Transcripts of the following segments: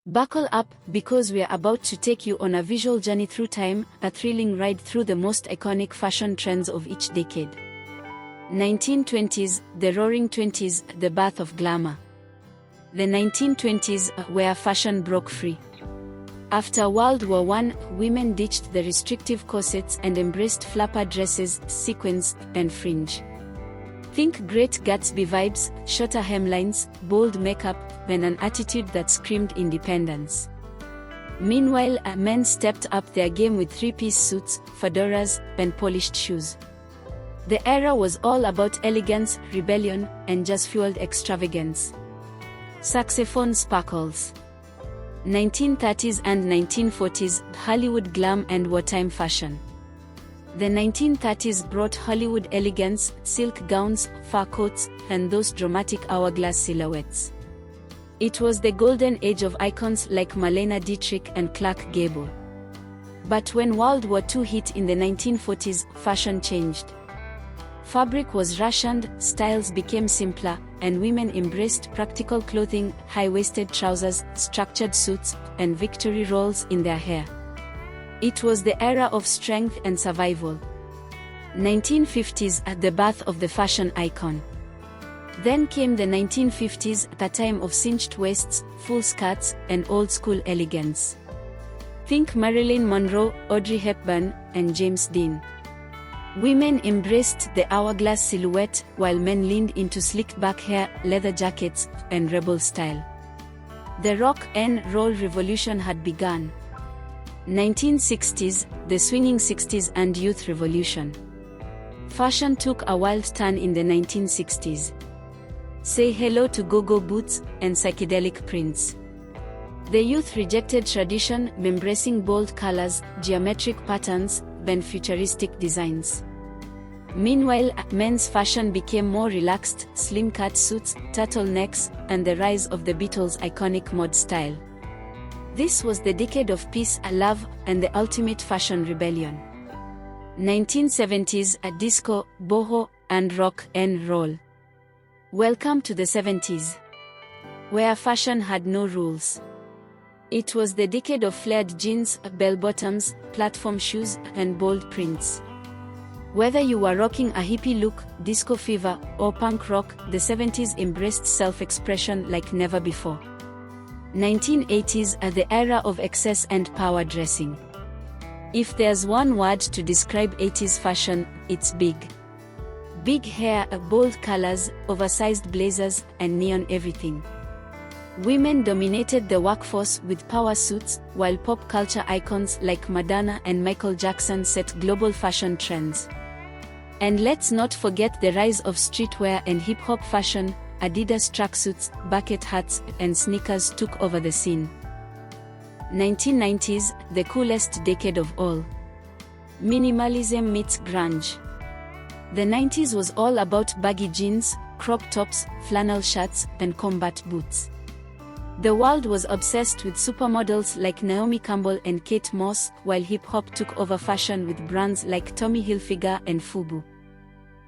Buckle up, because we're about to take you on a visual journey through time, a thrilling ride through the most iconic fashion trends of each decade. 1920s, the Roaring Twenties, the birth of glamour. The 1920s, where fashion broke free. After World War I, women ditched the restrictive corsets and embraced flapper dresses, sequins, and fringe. Think Great Gatsby vibes, shorter hemlines, bold makeup, and an attitude that screamed independence. Meanwhile, men stepped up their game with three-piece suits, fedoras, and polished shoes. The era was all about elegance, rebellion, and jazz-fueled extravagance. Saxophone sparkles. 1930s and 1940s, Hollywood glam and wartime fashion. The 1930s brought Hollywood elegance, silk gowns, fur coats, and those dramatic hourglass silhouettes. It was the golden age of icons like Marlene Dietrich and Clark Gable. But when World War II hit in the 1940s, fashion changed. Fabric was rationed, styles became simpler, and women embraced practical clothing, high-waisted trousers, structured suits, and victory rolls in their hair. It was the era of strength and survival. 1950s, the birth of the fashion icon. Then came the 1950s, a time of cinched waists, full skirts, and old-school elegance. Think Marilyn Monroe, Audrey Hepburn, and James Dean. Women embraced the hourglass silhouette, while men leaned into slicked-back hair, leather jackets, and rebel style. The rock and roll revolution had begun. 1960s, the swinging 60s and youth revolution. Fashion took a wild turn in the 1960s. Say hello to go-go boots and psychedelic prints. The youth rejected tradition, embracing bold colors, geometric patterns, and futuristic designs. Meanwhile, men's fashion became more relaxed, slim-cut suits, turtlenecks, and the rise of the Beatles' iconic mod style. This was the decade of peace, love, and the ultimate fashion rebellion. 1970s, disco, boho, and rock and roll. Welcome to the 70s, where fashion had no rules. It was the decade of flared jeans, bell-bottoms, platform shoes, and bold prints. Whether you were rocking a hippie look, disco fever, or punk rock, the 70s embraced self-expression like never before. 1980s, the era of excess and power dressing. If there's one word to describe 80s fashion, it's big. Big hair, bold colors, oversized blazers, and neon everything. Women dominated the workforce with power suits, while pop culture icons like Madonna and Michael Jackson set global fashion trends. And let's not forget the rise of streetwear and hip-hop fashion. Adidas tracksuits, bucket hats, and sneakers took over the scene. 1990s, the coolest decade of all. Minimalism meets grunge. The 90s was all about baggy jeans, crop tops, flannel shirts, and combat boots. The world was obsessed with supermodels like Naomi Campbell and Kate Moss, while hip-hop took over fashion with brands like Tommy Hilfiger and Fubu.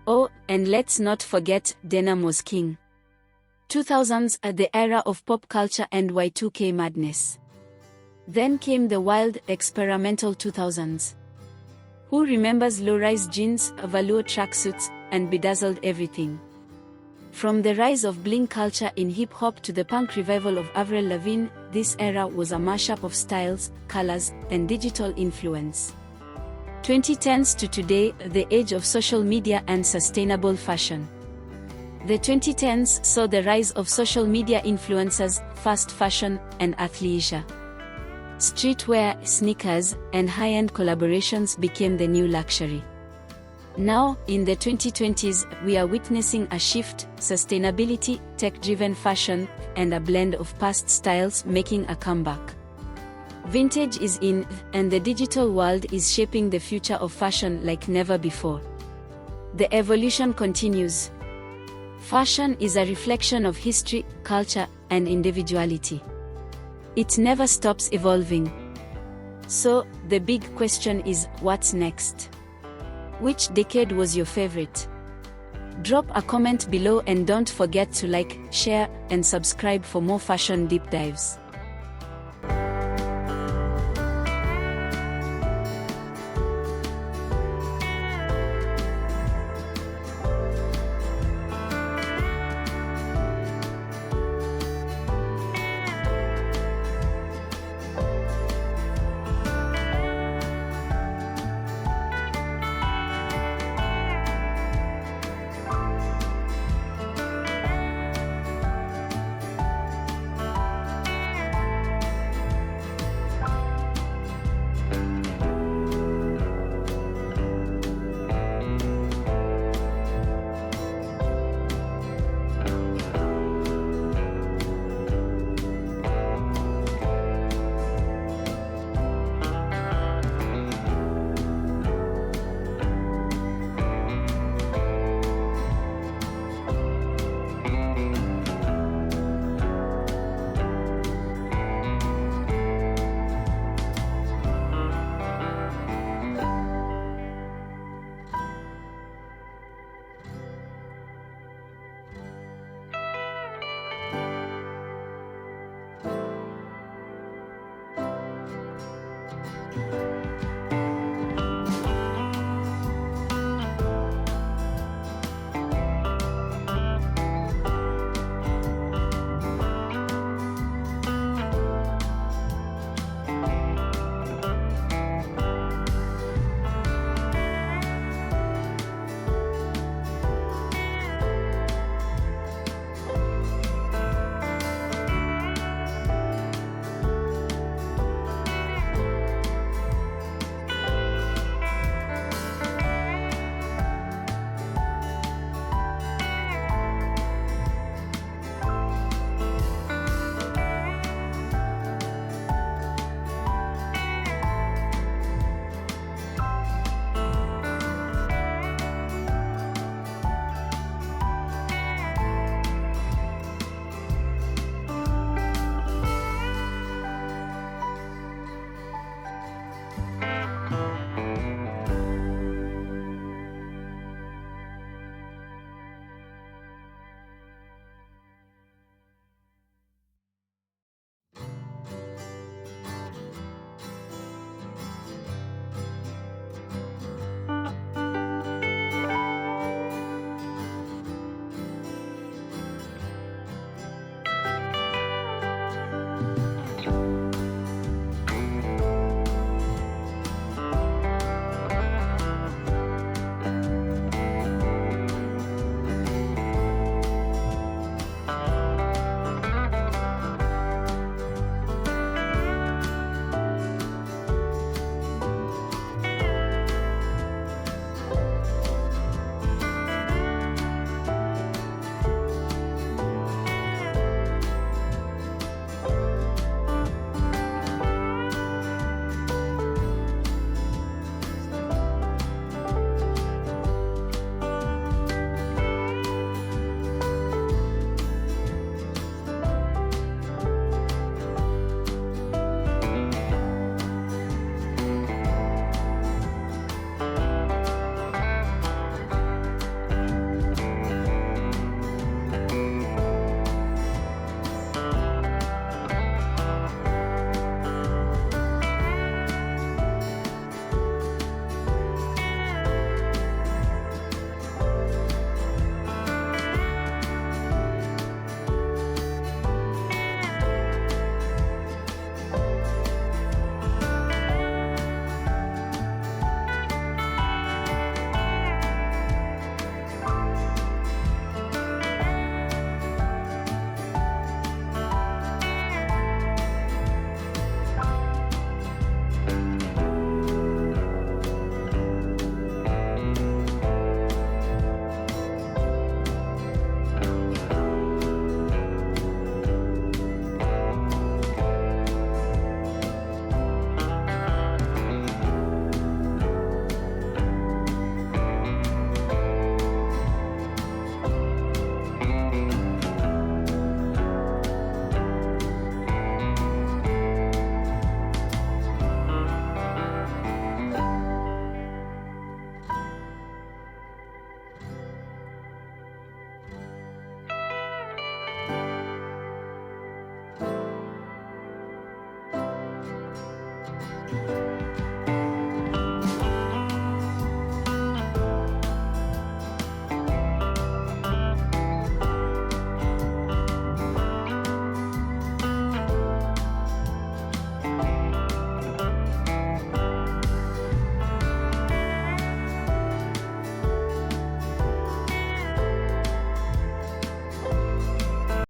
Oh, and let's not forget, denim was king. 2000s, the era of pop culture and Y2K madness. Then came the wild, experimental 2000s. Who remembers low-rise jeans, velour tracksuits, and bedazzled everything? From the rise of bling culture in hip-hop to the punk revival of Avril Lavigne, this era was a mashup of styles, colors, and digital influence. 2010s to today, the age of social media and sustainable fashion. The 2010s saw the rise of social media influencers, fast fashion, and athleisure. Streetwear, sneakers, and high-end collaborations became the new luxury. Now, in the 2020s, we are witnessing a shift: sustainability, tech-driven fashion, and a blend of past styles making a comeback. Vintage is in, and the digital world is shaping the future of fashion like never before. The evolution continues. Fashion is a reflection of history, culture, and individuality. It never stops evolving. So, the big question is, what's next? Which decade was your favorite? Drop a comment below and don't forget to like, share, and subscribe for more fashion deep dives.